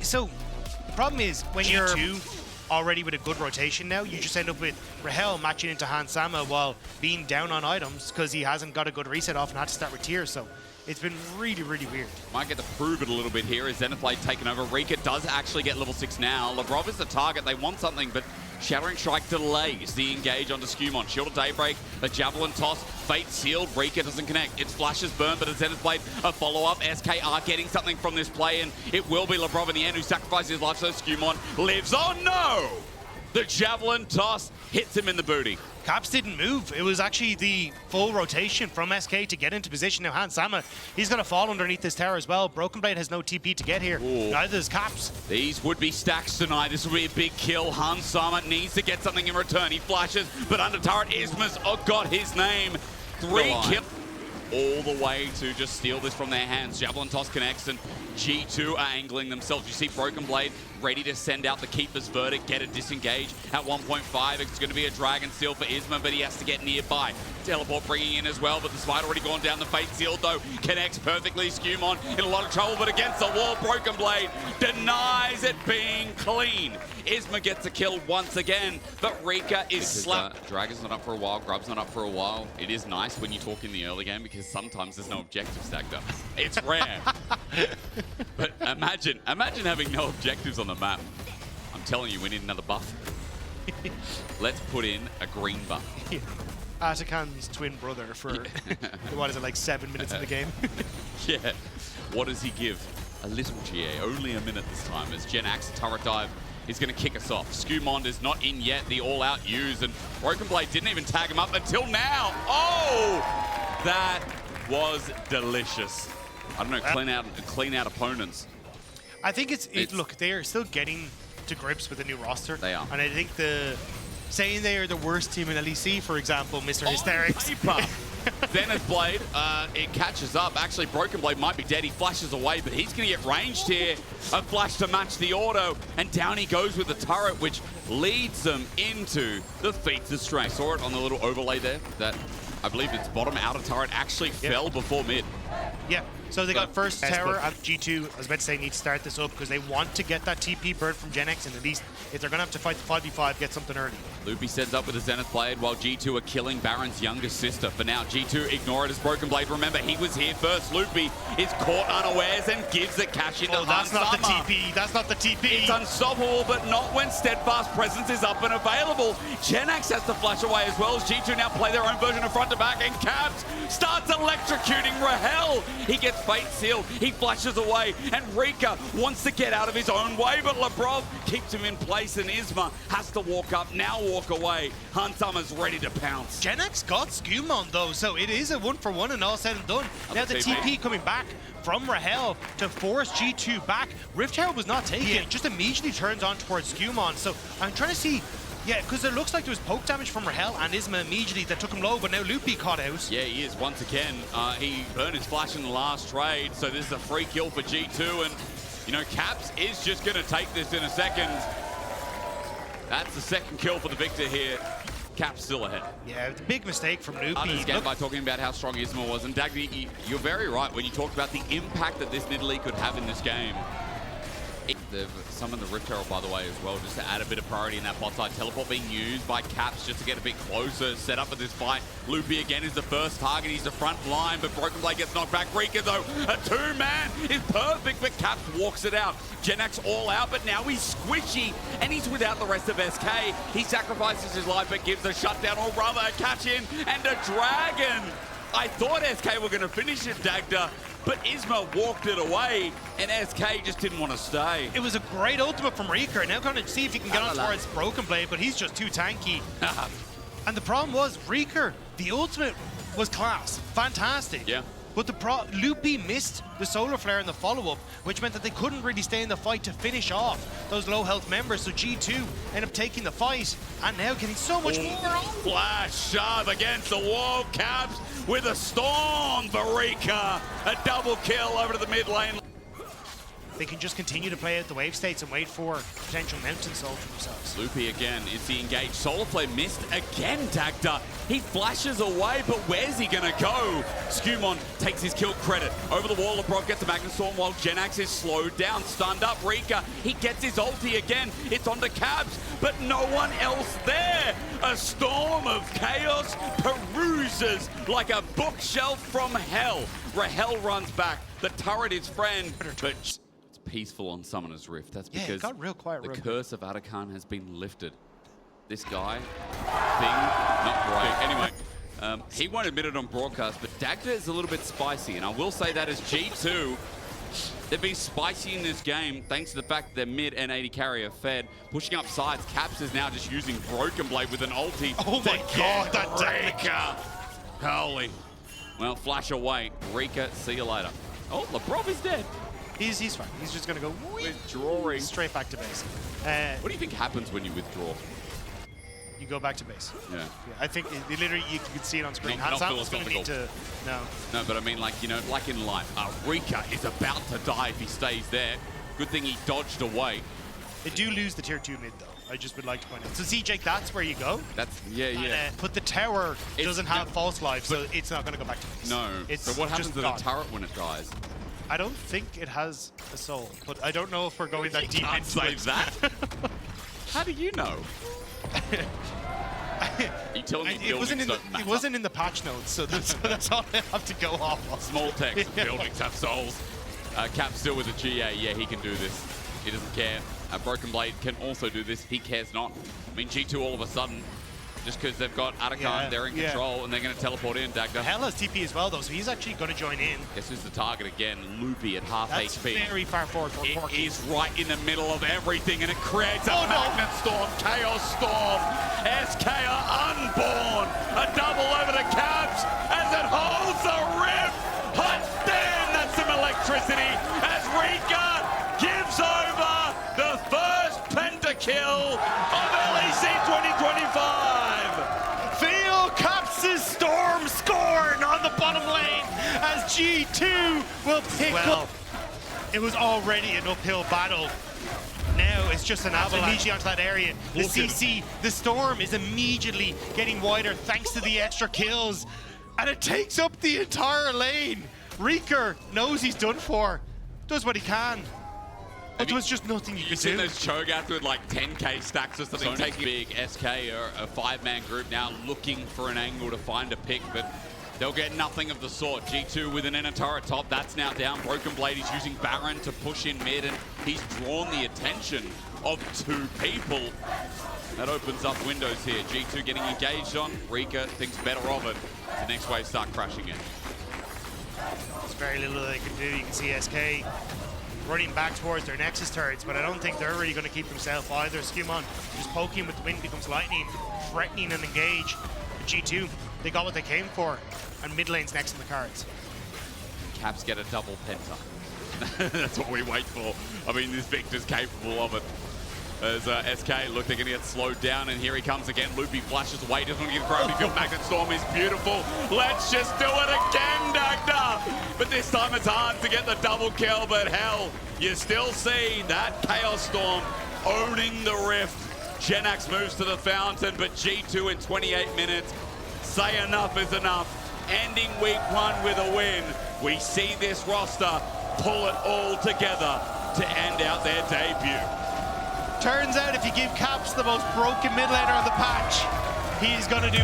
So the problem is when you're already with a good rotation now, you just end up with Rahel matching into Hans Sama while being down on items because he hasn't got a good reset off and had to start with tiers. So it's been really, really weird. Might get to prove it a little bit here as Zenithblade taken over. Rika does actually get level 6 now. Lavrov is the target. They want something, but Shattering Strike delays the engage onto Skewmon. Shield of Daybreak, a Javelin toss, Fate sealed. Rika doesn't connect. Its flashes burn, but a Zenithblade, a follow-up. SK are getting something from this play, and it will be Lavrov in the end who sacrifices his life, so Skewmon lives. Oh no! The Javelin toss hits him in the booty. Caps didn't move. It was actually the full rotation from SK to get into position. Now Hans Sama, he's going to fall underneath this tower as well. Broken Blade has no TP to get here. Ooh. Neither does Caps. These would be stacks tonight. This will be a big kill. Hans Sama needs to get something in return. He flashes, but under turret, Isma's got his name. 3 kills. All the way to just steal this from their hands. Javelin toss connects, and G2 are angling themselves. You see Broken Blade ready to send out the Keeper's Verdict, get a disengage at 1.5. It's going to be a Dragon Seal for Isma, but he has to get nearby. Teleport bringing in as well, but the Smite already gone down. The Fate Seal, though, connects perfectly. Skewmon in a lot of trouble, but against the wall, Broken Blade denies it being clean. Isma gets a kill once again, but Rika is slapped. Dragon's not up for a while, Grub's not up for a while. It is nice when you talk in the early game because sometimes there's no objectives stacked up. It's rare. But imagine having no objectives on the map. I'm telling you, we need another buff. Let's put in a green buff. Yeah. Atakan's twin brother for, what is it, like 7 minutes in the game? Yeah. What does he give? A little GA, only a minute this time, as Genax turret dive is going to kick us off. Skewmon is not in yet, the all-out use, and Broken Blade didn't even tag him up until now. Oh! That was delicious. I don't know, clean out opponents. I think look, they are still getting to grips with the new roster. They are. And I think saying they are the worst team in LEC, for example, Mr. Hysterics. Zenith Blade, it catches up. Actually, Broken Blade might be dead. He flashes away, but he's going to get ranged here. A flash to match the auto, and down he goes with the turret, which leads them into the feats of strength. Saw it on the little overlay there. That I believe its bottom outer turret actually fell before mid. Yeah. So they got first tower at G2. I was about to say need to start this up because they want to get that TP bird from GenX, and at least if they're going to have to fight the 5v5, get something early. Loopy sends up with a Zenith Blade while G2 are killing Baron's younger sister. For now, G2 ignore it as Broken Blade. Remember, he was here first. Loopy is caught unawares and gives the cash into that's not the TP. That's not the TP. It's unstoppable, but not when Steadfast Presence is up and available. Genax has to flash away as well as G2 now play their own version of front to back, and Caps starts electrocuting Rahel. He gets Fate Seal, he flashes away, and Rika wants to get out of his own way, but Lavrov keeps him in place, and Isma has to walk up, now walk away. Huntama's ready to pounce. Genax got Skewmon though, so it is a 1-for-1 and all said and done. Now the TP coming back from Rahel to force G2 back. Rift Herald was not taken, just immediately turns on towards Skewmon, so I'm trying to see. Yeah, because it looks like there was poke damage from Rahel and Isma immediately that took him low, but now Loopy caught out. Yeah, he is once again. He burned his flash in the last trade, so this is a free kill for G2, and, you know, Caps is just going to take this in a second. That's the second kill for the victor here. Caps still ahead. Yeah, it's a big mistake from Loopy. Again, by talking about how strong Isma was, and Dagby, you're very right when you talked about the impact that this mid-league could have in this game. They've summoned the Rift Herald, by the way, as well, just to add a bit of priority in that bot side. Teleport being used by Caps just to get a bit closer, set up for this fight. Loopy again is the first target. He's the front line, but Broken Blade gets knocked back. Rika, though, a two-man is perfect, but Caps walks it out. Genax all out, but now he's squishy, and he's without the rest of SK. He sacrifices his life, but gives a shutdown, or rather a catch in, and a dragon. I thought SK were going to finish it, Dagda, but Isma walked it away, and SK just didn't want to stay. It was a great ultimate from Rika. Now going to see if he can get on towards Broken Blade, but he's just too tanky. And the problem was, Rika, the ultimate was class. Fantastic. Yeah. But Loopy missed the Solar Flare in the follow-up, which meant that they couldn't really stay in the fight to finish off those low-health members, so G2 ended up taking the fight, and now getting so much more. Flash shove against the wall. Caps with a storm for Rika. A double kill over to the mid lane. they can just continue to play out the wave states and wait for potential mountain soul for themselves. Loopy again is the engaged. Solar Flare missed again, Dagda. He flashes away, but where's he gonna go? Skewmon takes his kill credit. Over the wall, LeBron gets a Magnustorm while Genax is slowed down, stunned up. Rika, he gets his ulti again. It's onto Cabs, but no one else there. A storm of chaos peruses like a bookshelf from hell. Rahel runs back. The turret is friend, but it's peaceful on Summoner's Rift. That's because it got real quiet the real curse of Atakan has been lifted. This guy, thing, not great. Anyway, he won't admit it on broadcast, but Dagda is a little bit spicy, and I will say that as G2, they've been spicy in this game thanks to the fact that their mid and 80 carry are fed. Pushing up sides, Caps is now just using Broken Blade with an ulti. Oh my god, that Rika! Holy. Well, flash away. Rika, see you later. Oh, LeBron is dead. He's fine. He's just going to go withdrawing straight back to base. What do you think happens when you withdraw? You go back to base. Yeah. I think literally you can see it on screen. Not Hansam's going to need to... No. No, but I mean, like, you know, like in life, Rika is about to die if he stays there. Good thing he dodged away. They do lose the tier 2 mid, though. I just would like to point out. So, CJ, that's where you go. That's, yeah. But the tower doesn't have false life, so it's not going to go back to base. No. So what happens to the turret when it dies? I don't think it has a soul, but I don't know if we're going that deep into say that. How do you know? You telling me it wasn't in the patch notes, so that's all I have to go off of. Small text, buildings have souls. Cap still with a GA, yeah, he can do this. He doesn't care. Broken Blade can also do this, he cares not. I mean, G2 all of a sudden, just because they've got Atakan, they're in control, and they're going to teleport in, Dagda. Hell has TP as well, though, so he's actually going to join in. Guess who's the target again? Loopy at half That's HP. Very far forward for Porky. It is right in the middle of everything, and it creates a Magnet Storm, Chaos Storm. SK are unborn. A double over to Cabs as it holds the rift. Hot damn, that's some electricity as Rika gives over the first pentakill of LEC 2025. Feel Caps' Storm scorn on the bottom lane as G2 will pick up. It was already an uphill battle. Now it's just an avalanche immediately onto that area. The CC, the Storm is immediately getting wider thanks to the extra kills. And it takes up the entire lane. Rika knows he's done for. Does what he can. But there was just nothing you could do. You see those Cho'Gath with like 10k stacks or something. Take big SK or a 5-man group now looking for an angle to find a pick, but they'll get nothing of the sort. G2 with an inner turret top, that's now down. Broken Blade is using Baron to push in mid, and he's drawn the attention of 2 people. That opens up windows here. G2 getting engaged on. Rika thinks better of it. The next wave start crashing in. There's very little they can do. You can see SK running back towards their Nexus turrets, but I don't think they're really going to keep themselves either. Skewmon just poking with the wind becomes lightning, threatening and engage. But G2, they got what they came for, and mid lane's next in the cards. Caps get a double penta. That's what we wait for. I mean, this Victor's capable of it. As SK, look, they're going to get slowed down, and here he comes again. Loopy flashes away, doesn't want to get gravity field. Magnet Storm is beautiful. Let's just do it again, Dagda. But this time it's hard to get the double kill, but hell, you still see that Chaos Storm owning the rift. Genax moves to the fountain, but G2 in 28 minutes say enough is enough. Ending week 1 with a win. We see this roster pull it all together to end out their debut. Turns out if you give Caps the most broken mid laner on the patch, he's going to do